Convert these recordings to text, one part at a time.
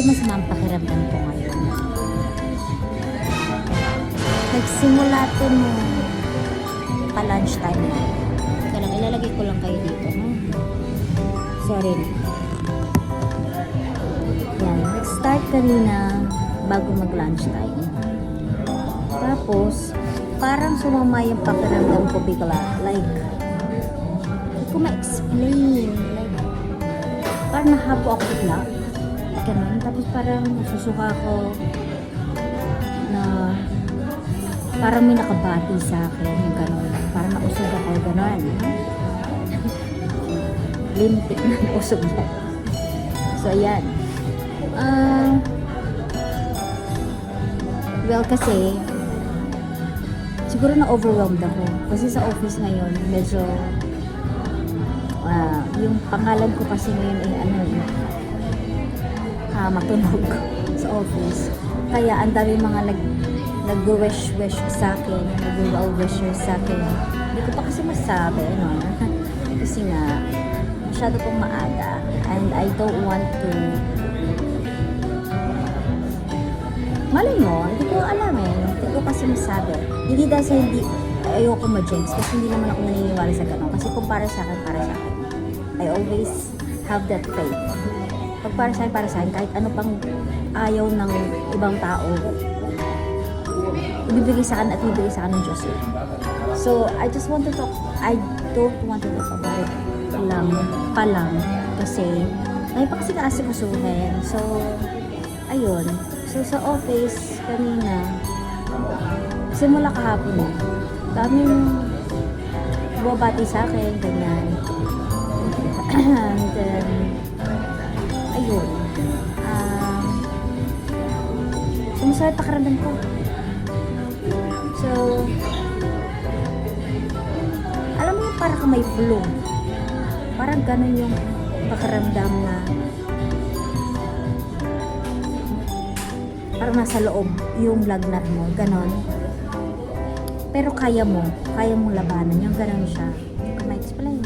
masama ang pakiramdam ko ngayon. Nagsimula to mo pa-lunch time na. Kaya lang, ilalagay ko lang kayo dito. No? Sorry na. Yan, nag-start kanina bago mag-lunch time. Tapos, parang sumama yung pakiramdam ko bigla. Like, hindi ko ma-explain. Like, parang nahapo ako bigla. Ganun. Tapos parang susuka ko na parang may nakabati sa akin. Yung ganun. Parang nausog ako. Ganun. Lintik na nausog na. So, ayan. Well, kasi siguro na-overwhelmed ako. Kasi sa office ngayon, medyo yung pangalan ko kasi ngayon ay matunog sa office. Kaya ang dami mga nag-wish sa akin, nag-well wishes sa akin. Hindi ko pa kasi masabi, no? Kasi nga, masyado pong maaga. And I don't want to malay mo, hindi ko alam eh. Hindi ko kasi masabi. Hindi dahil sa hindi, ayoko ma-jinx kasi hindi naman ako naniniwala sa ganun. Kasi kung para sa akin, I always have that faith. Pag para sa akin, kahit ano pang ayaw ng ibang tao, ibibigay sa akin at ibibigay sa akin ng Diyos. So, I don't want to talk about it lang. Kasi, may pa kasi kaasikasuhin. So, ayun. So, sa office, kanina, simula kahapon eh. Daming bumabati sa akin, ganyan. And then, ayun. Sumasaya pakiramdam ko. So, alam mo yung parang may flu. Parang ganun yung pakiramdam na parang nasa loob yung lagnat mo, ganon. Pero kaya mong labanan, yung ganon siya. Hindi ko ma-explain.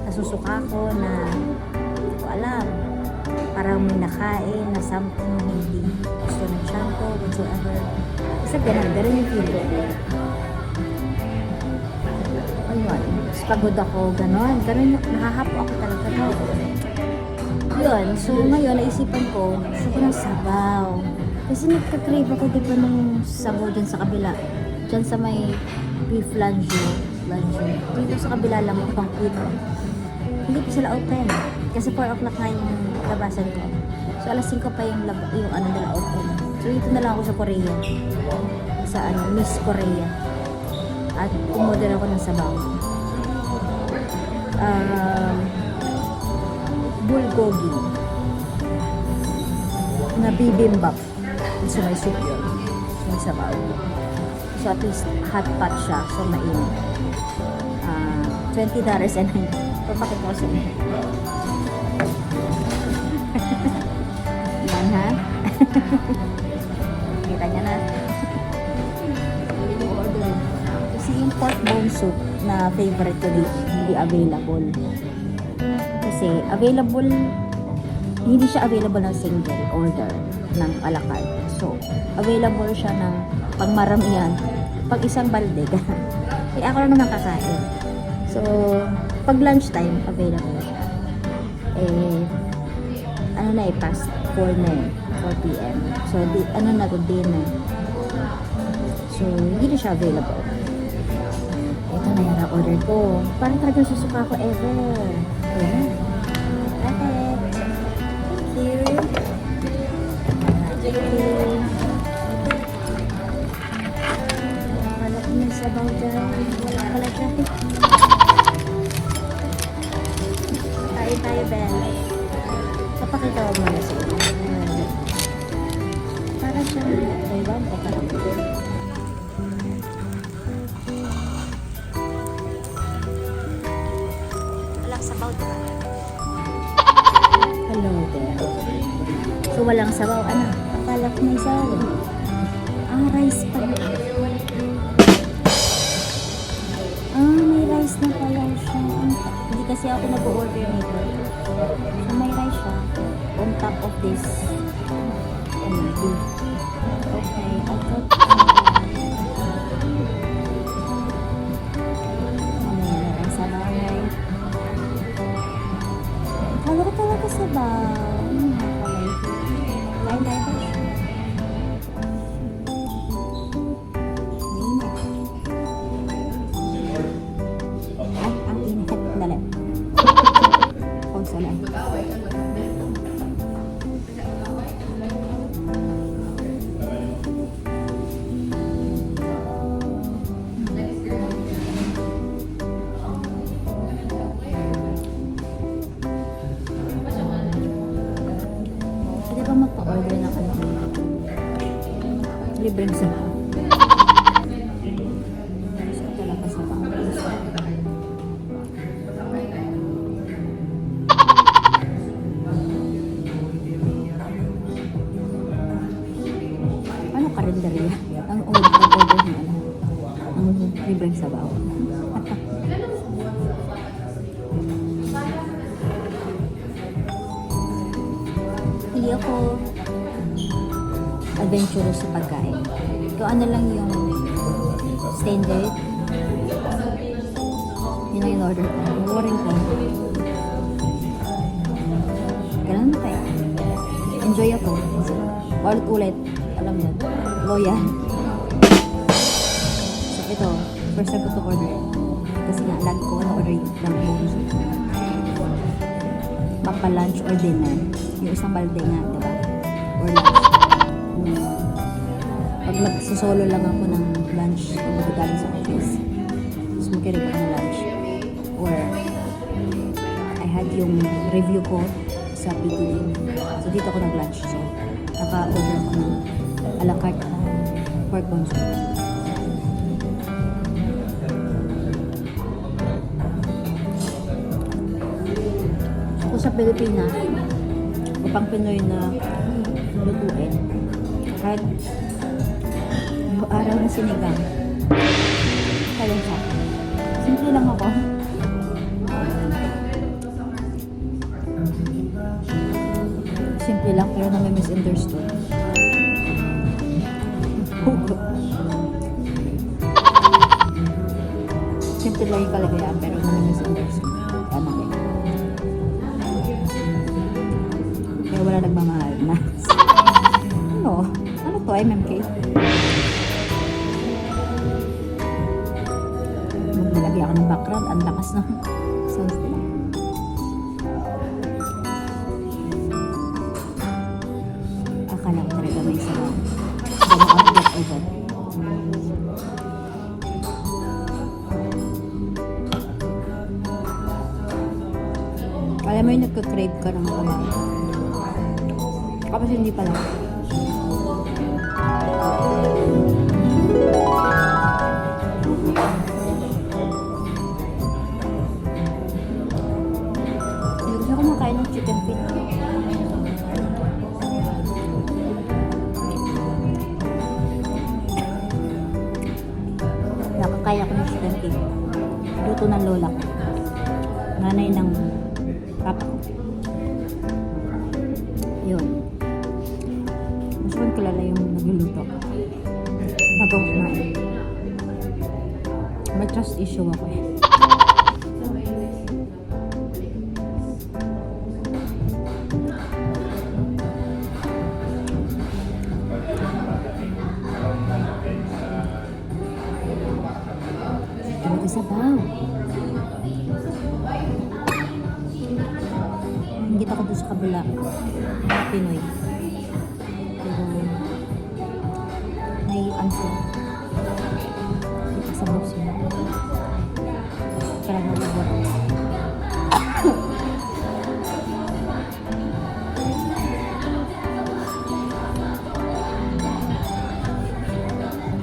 Nasusuka ko na, hindi ko alam. Parang may nakain na something hindi gusto ng shampoo, whatsoever. Kasi ganon yung feel. Ayun, pagod ako, ganon yung, nahahapo ako talaga. Yun, so ngayon, naisipan ko, gusto ko ng sabaw. Kasi nagka-crave ako di ba nung sabaw dyan sa kabila. Dyan sa may beef lanjo. Dito sa kabila lang ang pangkito. Hindi pa sila open. Kasi 4 o'clock na yung labasan ko. So alas 5 pa yung ano nila open. So dito na lang ako sa Korea. Sa Miss Korea. At umorder ako ng sabaw. Bulgogi. Na bibimbap. So may soup yun. May sabaw. So at least hot pot siya. So mainit. $20 and papakita ko sa inyo. Yan ha. Kita niya na. Order. Kasi yung pork bone soup na favorite ko dito, hindi available. Kasi hindi siya available ng single order ng a la carte. So, available siya ng pangmaramihan pag isang balde. Eh, ako lang naman kakain. So, pag lunchtime, available siya. Past 4 p.m. So, dinner. So, hindi na siya available. Ito na yung order ko. Parang talagang susuka ko ever. Ayan. Wala ko may sabaw dyan. Wala pala dyan. Tayo, Ben. Papakita ko muna sa inyo. Para siya. Diba? Walang sabaw dyan. Hello there. So, walang sabaw. Akala ko may sabaw. Rice pala. May rice na pala siya. Hindi kasi ako nag-order nito. So, may rice siya on top of this Okay, I'll go. Sa bagay. Kala ko talaga sabaw. Kain tayo. Ay, ang init. Dali. Pause na. Pwede ba magpa-order ng ano? Libreng sabaw. Gusto ko talaga sabaw. Ano karinderya? Ang order ng ano? Ang libreng sabaw. Hindi ako adventurous sa pagkain. Kung ano lang yung standard, yun ang in-order ko. Boring ko. Ganun na kayo. Enjoy ako. Ulit-ulit. Alam mo, loyal. So ito, first time ko to order. Kasi nga, lagi ko na-order lang yung papa-lunch or dinner. Yung isang balde nga, diba? Or lunch. Pag magsisolo lang ako ng lunch kung magagaling sa office, tapos magkirig ako ng lunch. Or I had yung review ko sa PTV. So dito ako nag-lunch. So naka-order ako ng a la carte pork buns. Ako sa Pilipinas, upang Pinoy na lutuin. Kahit yung araw na sinigang. Kaya sa simple lang ako. Simple lang pero na may misunderstood. Simple lang yung kalagayan pero na may misunderstood. Tama kayo. Kaya wala nagmamahal na. Ano? Ano to? MMK? Maglalagay ako ng background. Ang lakas na sounds nila. Akala ko talaga may sarang. Then I'll get over. Alam mo yung nagka-crave ka ng kamay. Kapag hindi pala. Hindi gusto ko makain ng chicken feet. Nakakaya ko ng chicken feet. Luto ng lola ko. Nanay ng papa ko. Yun. Mas ko kilala yung nagluluto. Bago ko kumain. May trust issue ako eh. Talaga sabaw. Hindi ako doon sa kabila. Pinoy. Pero may answer. Hindi sa box yun. Kaya nalabot.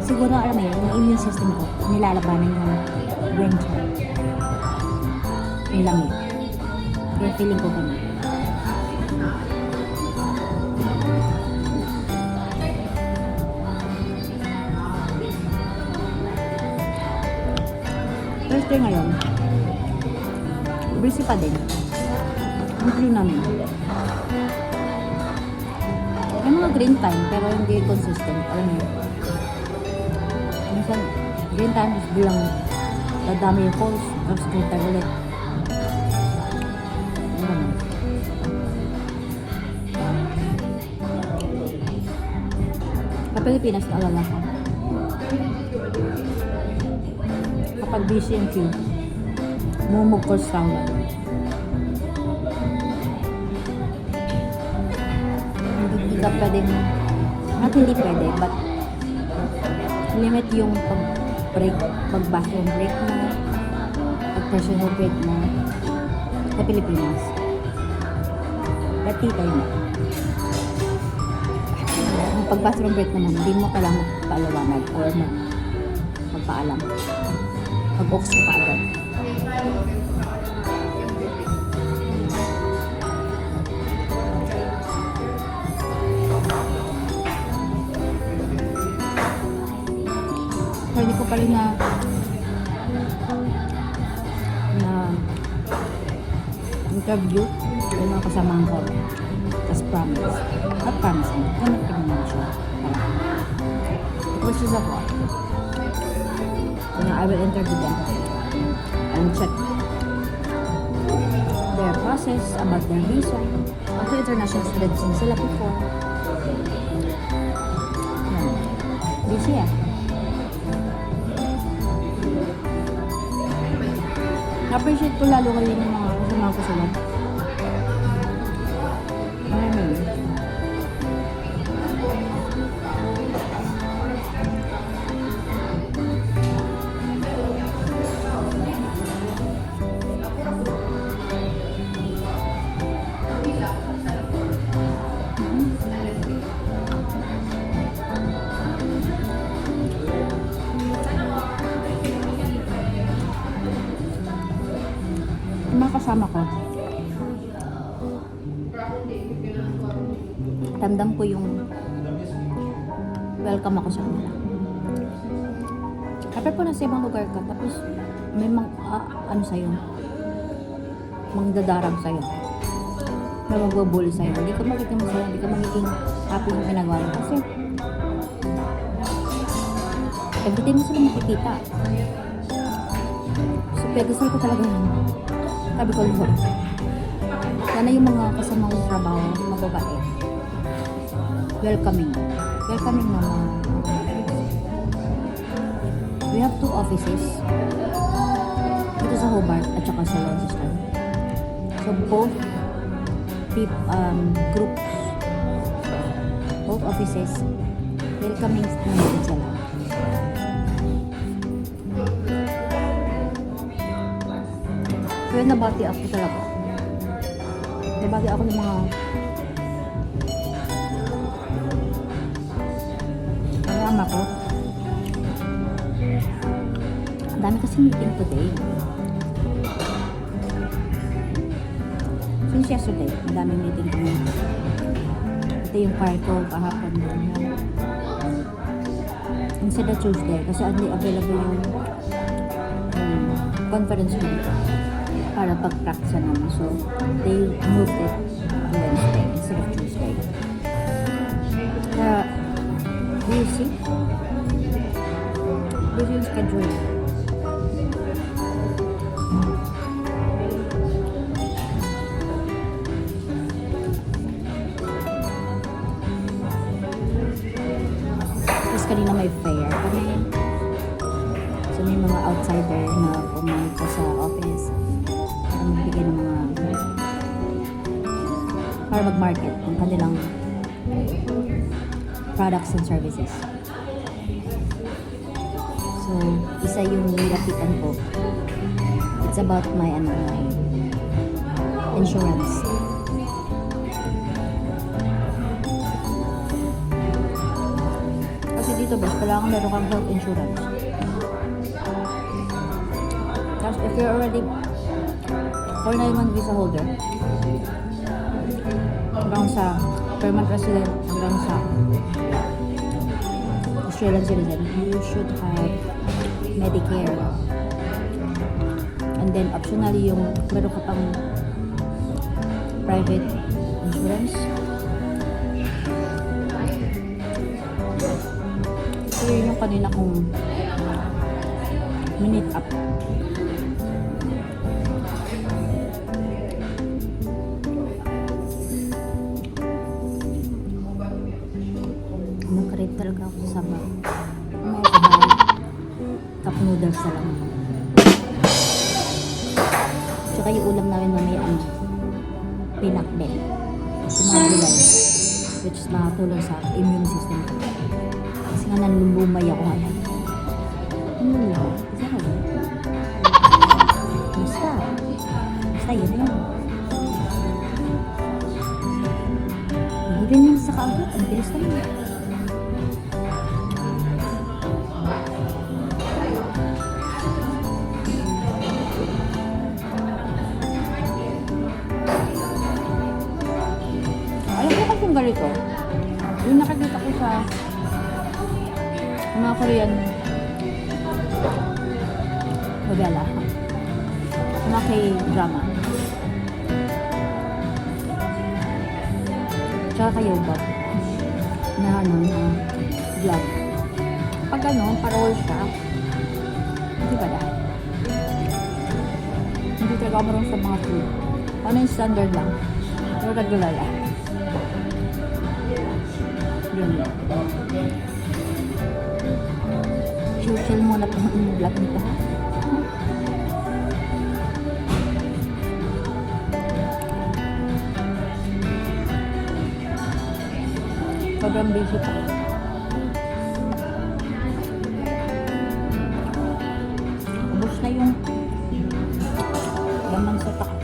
Siguro alam mo yun, yung immune system ko, nilalabanan yung winter. Yung lamig. Kaya feeling ko ganun. Thursday ngayon, busy pa din. Ang flu namin. mga green time, pero hindi consistent. Alam mo yun? Minsan, green time is bilang dadami yung calls, tapos green time ulit. Ganun. Sa Pilipinas, naalala ko. Kapag busy yung queue, mumug calls tawag. Hindi ka pwedeng, not hindi pwede, but limit yung pag-break, pag-bathroom break mo, pag-personal break mo sa Pilipinas. Pati tayo mo. Ang pag-bathroom break naman, hindi mo kailangan magpaalawanag or magpaalam. Mag-ox ka agad. Pwede ko pa rin na interview yung mga kasamahan ko. Tapos promise. Not promise mo. Ganun ka naman siya. Which is ako. I will interview them and check their process about their visa. Ako international students din sila before. Yan. Busy eh. Na-appreciate ko lalo kayo ng mga kasama ko sila. Yung mga kasama ko, tandam ko yung welcome ako sa kanila. Kapag po nasa ibang lugar ka, tapos may ano sa'yo, mangdadarang sa'yo, may magbabuli sa'yo, hindi ka magiging masaya, hindi ka magiging happy yung ginagawa mo. Kasi everything mo sila makikita. So, pegasal ko talaga yun. Sabi ko, Lord, sana yung mga kasama ko sa trabaho, mababae. Welcoming. Welcoming naman. We have 2 offices. Dito sa Hobart at saka sa Launceston. So both groups, both offices, welcoming naman sila. Kaya nabati ako talaga. Nabati ako ng mga kasama ko. Ang dami kasi meeting today. Since yesterday, ang dami meeting ko. Ito yung choir ko kahapon. Instead of Tuesday, kasi hindi available yung conference ko dito para pag-practice naman. So, they moved it to Wednesday instead of Tuesday. Kaya, do you see? This is schedule. Tapos kanina may fair kami. So may mga outsider na pumunta sa office para magbigay ng mga para mag-market ng kanilang products and services. So, isa yung nilapitan ko. It's about my insurance. Kasi dito boss, kailangan meron kang health insurance. Tapos if you're already 491 visa holder, hanggang sa permanent resident, hanggang sa Australian citizen, you should have Medicare. And then optionally yung meron ka pang private insurance. So yun yung kanina kong minute up. Nag-crave talaga ako sa sabaw. May sabaw. Cup noodles na lang. Tsaka yung ulam namin mamaya ang pinakbet. Yung mga gulay. Which is makatulong sa immune system ko. Kasi nga nanlumay ako ngayon. Isa ka ba? Basta. Basta yun na yun. Hindi rin sa kaagad. Ang bilis naman. Ganito. Yung nakikita ko sa mga Korean novela, mga K-drama, tsaka kayobab na ano, na vlog. Pag ano, parol siya, hindi ba dahil? Hindi talaga ako marunong sa mga food. Ano yung standard lang? Pero regular lang. Yun. Social muna po ang vlog nito. Sobrang busy pa. Ubus na yung laman sa taas.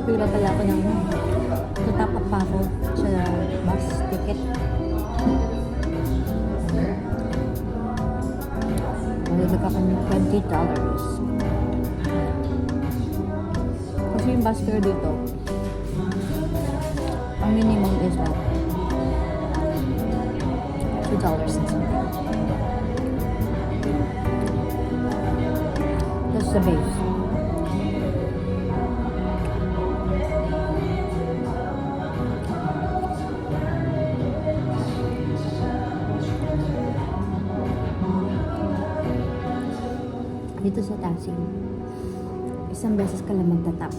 Pila pala ako ng tatapap pa ako sa bus ticket. Magdagdag ako ng $20. Kasi yung bus fare dito, ang minimum is $2 and something. That's the base. Dito sa Tasig, isang beses ka lang magtatap.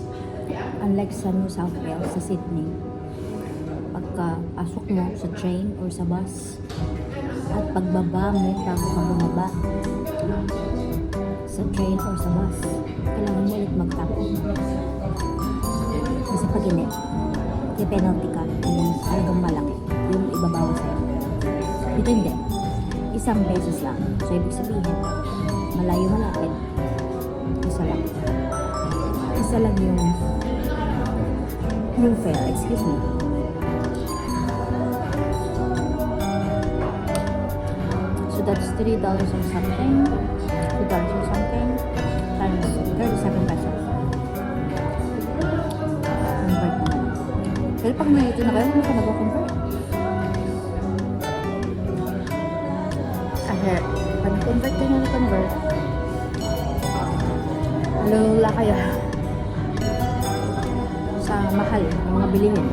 Unlike sa New South Wales, sa Sydney, pagka pasok mo sa train or sa bus, at pagbaba mo bago ka bumaba sa train or sa bus, kailangan mo ulit magtap. Kasi pag hindi, may penalty ka, and talagang malaki yung ibabawa sa'yo. Dito hindi. Isang beses lang. So, ibig sabihin, malayo malapit. Isa lang. Isa lang yung fare. Excuse me. So that's $3 and something. $2 and something. Times 37 pesos. Convert mo. Pero pag nalito na kayo, hindi ka mag-convert. Kasi pag convert ka na convert, lula kayo sa mahal ng mga bilihin.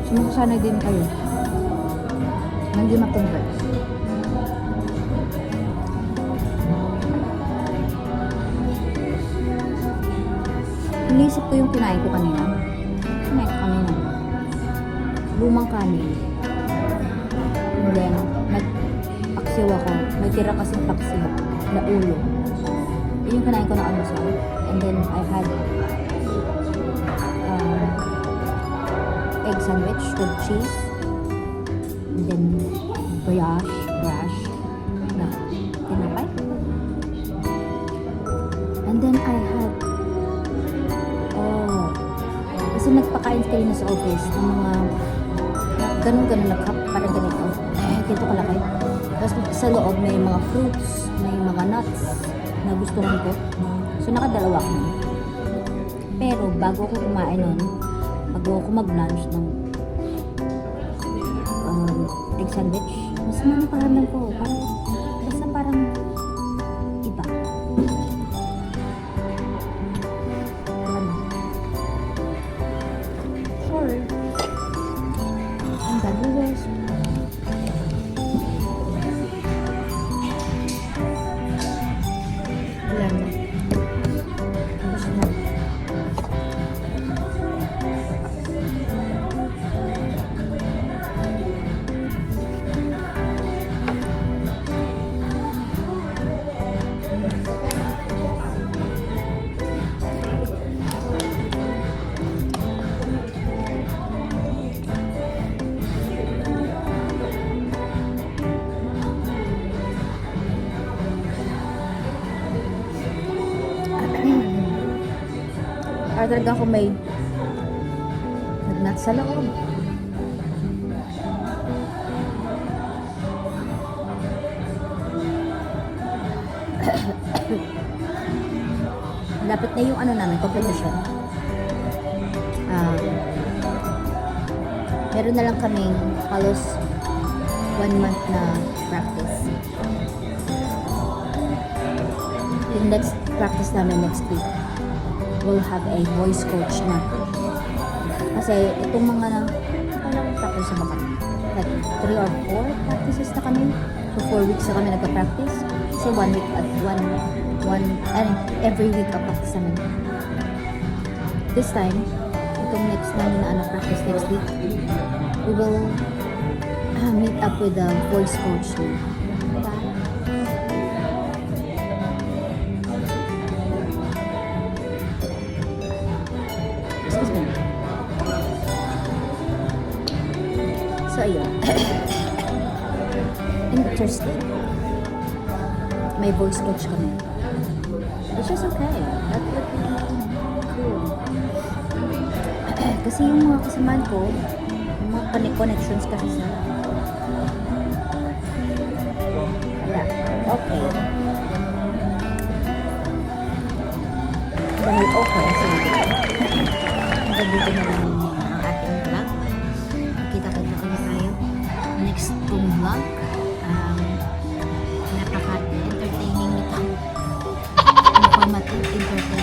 Sumukusanay din kayo na hindi ma-convert. Inisip ko yung kinain ko kanina. Lumang kanin. And then, nag-paksi nagpapaksiw ako. May tira kasing paksiw na ulo. Yun yung kinain ko ng almusal. And then I had egg sandwich with cheese. And then brioche na tinapay. And then I had kasi nagpakain kayo na sa office ng mga ganun-ganun na cup, parang ganito. Ganito kalaki. Tapos sa loob may mga fruits, may mga nuts na gustuhan ko. So nakadalawa ko. Pero bago ko kumain nun, bago ko mag-lunch ng egg sandwich, masama na pakiramdam ko. Parang iba. Sorry. Ang gadulos. Alam na. Tapos na. Talaga ako may nagnat sa loob. Lapit na yung namin, competition. Meron na lang kaming halos 1 month na practice. Yung next practice namin next week, we'll have a voice coach na. Kasi itong mga alam practice na kami. Like 3 or 4 practices na kami. So 4 weeks na kami nagpa-practice. So 1 week at every week ang practice namin. This time, itong next namin na practice next week, we will meet up with a voice coach na. So, ayun. Interesting. May voice coach kami. It's just okay. That would be cool. Kasi yung mga kasamaan ko, yung mga connections kasi sa wala. Okay. Dahil okay. So, hanggang dito na lang ang ating vlog. Kita-kita ulit tayo next kong vlog. Napaka-entertaining nito. Informative, entertaining.